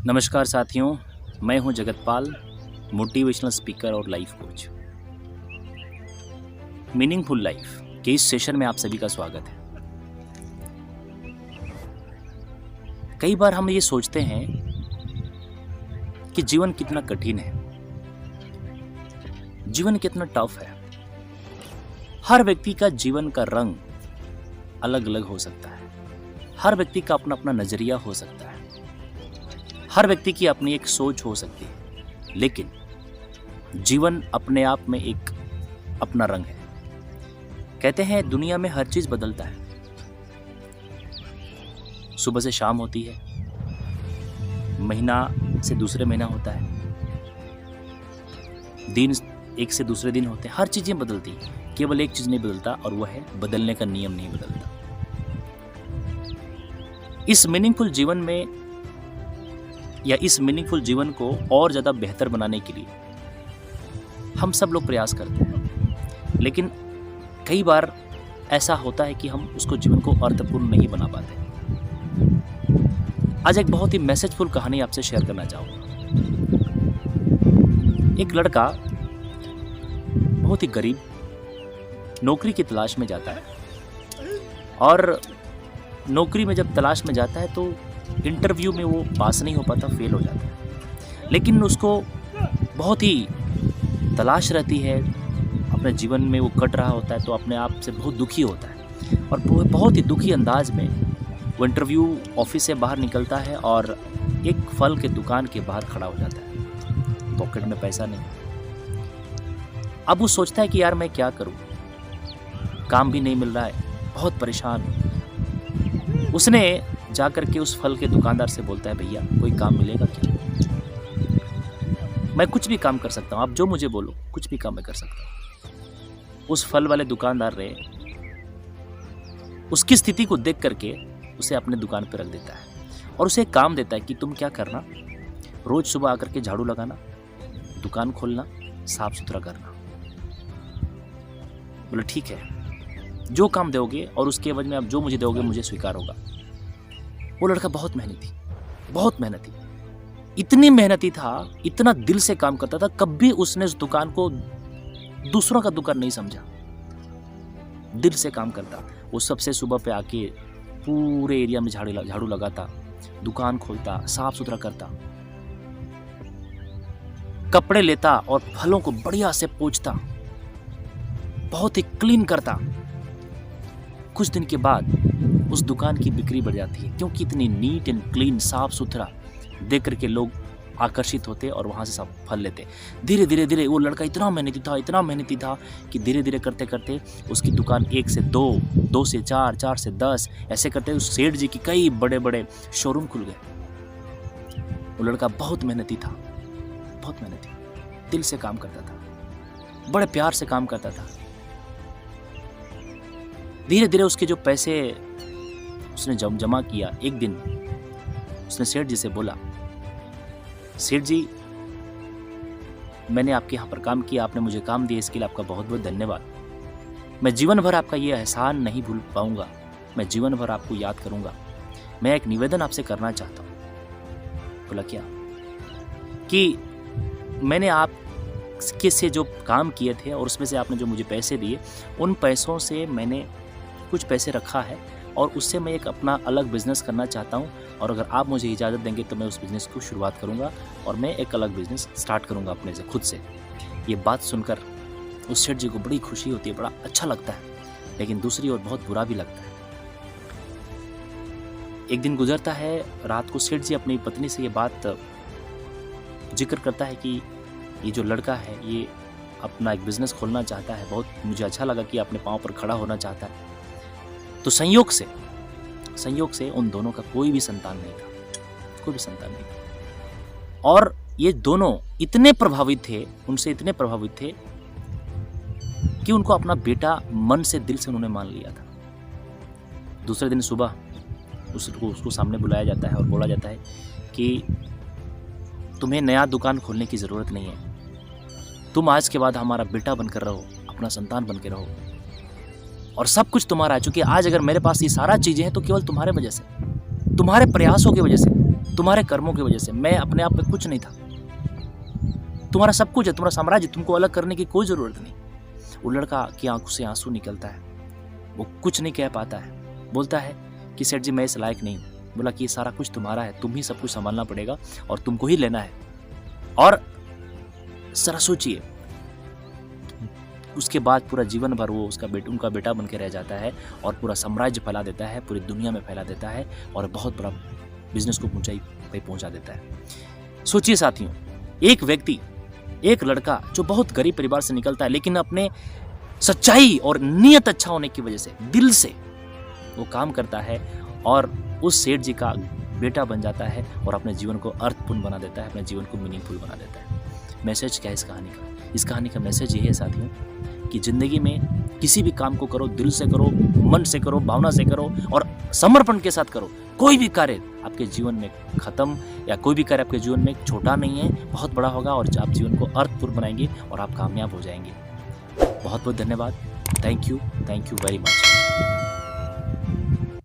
नमस्कार साथियों, मैं हूं जगतपाल, मोटिवेशनल स्पीकर और लाइफ कोच। मीनिंगफुल लाइफ के इस सेशन में आप सभी का स्वागत है। कई बार हम ये सोचते हैं कि जीवन कितना कठिन है, जीवन कितना टफ है। हर व्यक्ति का जीवन का रंग अलग अलग हो सकता है, हर व्यक्ति का अपना अपना नजरिया हो सकता है, हर व्यक्ति की अपनी एक सोच हो सकती है, लेकिन जीवन अपने आप में एक अपना रंग है। कहते हैं दुनिया में हर चीज बदलता है, सुबह से शाम होती है, महीना से दूसरे महीना होता है, दिन एक से दूसरे दिन होते हैं, हर चीजें बदलती हैं। केवल एक चीज नहीं बदलता और वह है बदलने का नियम नहीं बदलता। इस मीनिंगफुल जीवन में या इस मीनिंगफुल जीवन को और ज़्यादा बेहतर बनाने के लिए हम सब लोग प्रयास करते हैं, लेकिन कई बार ऐसा होता है कि हम उसको जीवन को अर्थपूर्ण नहीं बना पाते। आज एक बहुत ही मैसेजफुल कहानी आपसे शेयर करना चाहूँगा। एक लड़का बहुत ही गरीब नौकरी की तलाश में जाता है और नौकरी में जब तलाश में जाता है तो इंटरव्यू में वो पास नहीं हो पाता, फेल हो जाता है। लेकिन उसको बहुत ही तलाश रहती है, अपने जीवन में वो कट रहा होता है तो अपने आप से बहुत दुखी होता है और बहुत ही दुखी अंदाज में वो इंटरव्यू ऑफिस से बाहर निकलता है और एक फल के दुकान के बाहर खड़ा हो जाता है। पॉकेट में पैसा नहीं। अब वो सोचता है कि यार मैं क्या करूं, काम भी नहीं मिल रहा है, बहुत परेशान हूं। उसने जाकर के उस फल के दुकानदार से बोलता है, भैया कोई काम मिलेगा क्या? मैं कुछ भी काम कर सकता हूँ, आप जो मुझे बोलो कुछ भी काम मैं कर सकता हूँ। उस फल वाले दुकानदार ने उसकी स्थिति को देख करके उसे अपने दुकान पर रख देता है और उसे एक काम देता है कि तुम क्या करना, रोज सुबह आकर के झाड़ू लगाना, दुकान खोलना, साफ सुथरा करना। बोले ठीक है, जो काम दोगे और उसके एवज में आप जो मुझे दोगे मुझे स्वीकार होगा। वो लड़का बहुत मेहनती, इतनी मेहनती था, इतना दिल से काम करता था, कभी उसने उस दुकान को दूसरों का दुकान नहीं समझा। दिल से काम करता, वो सबसे सुबह पे आके पूरे एरिया में झाड़ू लगाता, दुकान खोलता, साफ सुथरा करता, कपड़े लेता और फलों को बढ़िया से पोंछता, बहुत ही क्लीन करता। कुछ दिन के बाद उस दुकान की बिक्री बढ़ जाती है, क्योंकि इतनी नीट एंड क्लीन, साफ सुथरा देख करके लोग आकर्षित होते और वहाँ से सब फल लेते। धीरे धीरे वो लड़का इतना मेहनती था कि धीरे धीरे करते करते उसकी दुकान 1 से 2, 2 से 4, 4 से 10 ऐसे करते उस सेठ जी की कई बड़े बड़े शोरूम खुल गए। वो लड़का बहुत मेहनती, दिल से काम करता था, बड़े प्यार से काम करता था। धीरे धीरे उसके जो पैसे उसने जमा किया, एक दिन उसने सेठ जी से बोला, सेठ जी मैंने आपके यहाँ पर काम किया, आपने मुझे काम दिया, इसके लिए आपका बहुत बहुत धन्यवाद। मैं जीवन भर आपका ये एहसान नहीं भूल पाऊंगा, मैं जीवन भर आपको याद करूंगा। मैं एक निवेदन आपसे करना चाहता हूँ। बोला क्या? कि मैंने आपके से जो काम किए थे और उसमें से आपने जो मुझे पैसे दिए, उन पैसों से मैंने कुछ पैसे रखा है और उससे मैं एक अपना अलग बिजनेस करना चाहता हूं, और अगर आप मुझे इजाज़त देंगे तो मैं उस बिज़नेस को शुरुआत करूंगा और मैं एक अलग बिज़नेस स्टार्ट करूंगा अपने से, खुद से। ये बात सुनकर उस सेठ जी को बड़ी खुशी होती है, बड़ा अच्छा लगता है, लेकिन दूसरी ओर बहुत बुरा भी लगता है। एक दिन गुजरता है, रात को सेठ जी अपनी पत्नी से ये बात जिक्र करता है कि ये जो लड़का है ये अपना एक बिज़नेस खोलना चाहता है, बहुत मुझे अच्छा लगा कि अपने पाँव पर खड़ा होना चाहता है। तो संयोग से उन दोनों का कोई भी संतान नहीं था। और ये दोनों इतने प्रभावित थे, उनसे इतने प्रभावित थे कि उनको अपना बेटा मन से, दिल से उन्होंने मान लिया था। दूसरे दिन सुबह उसको सामने बुलाया जाता है और बोला जाता है कि तुम्हें नया दुकान खोलने की ज़रूरत नहीं है, तुम आज के बाद हमारा बेटा बनकर रहो, अपना संतान बनकर रहो, और सब कुछ तुम्हारा है। चूंकि आज अगर मेरे पास ये सारा चीज़ें हैं तो केवल तुम्हारे वजह से, तुम्हारे प्रयासों की वजह से। तुम्हारे कर्मों की वजह से। मैं अपने आप में कुछ नहीं था, तुम्हारा सब कुछ है, तुम्हारा साम्राज्य, तुमको अलग करने की कोई ज़रूरत नहीं। वो लड़का की आंखों से आंसू निकलता है, वो कुछ नहीं कह पाता है, बोलता है कि सेठ जी मैं इस लायक नहीं हूँ। बोला कि ये सारा कुछ तुम्हारा है, तुम ही सब कुछ संभालना पड़ेगा और तुमको ही लेना है। और जरा सोचिए, उसके बाद पूरा जीवन भर वो उनका बेटा बन के रह जाता है और पूरा साम्राज्य फैला देता है, पूरी दुनिया में फैला देता है और बहुत बड़ा बिजनेस को ऊंचाई पे पहुंचा देता है। सोचिए साथियों, एक व्यक्ति, एक लड़का जो बहुत गरीब परिवार से निकलता है, लेकिन अपने सच्चाई और नियत अच्छा होने की वजह से दिल से वो काम करता है और उस सेठ जी का बेटा बन जाता है और अपने जीवन को अर्थपूर्ण बना देता है, अपने जीवन को मीनिंगफुल बना देता है। मैसेज क्या है इस कहानी का? इस कहानी का मैसेज ये है साथियों कि जिंदगी में किसी भी काम को करो, दिल से करो, मन से करो, भावना से करो और समर्पण के साथ करो। कोई भी कार्य आपके जीवन में खत्म या कोई भी कार्य आपके जीवन में छोटा नहीं है, बहुत बड़ा होगा और आप जीवन को अर्थपूर्ण बनाएंगे और आप कामयाब हो जाएंगे। बहुत बहुत धन्यवाद। Thank you very much.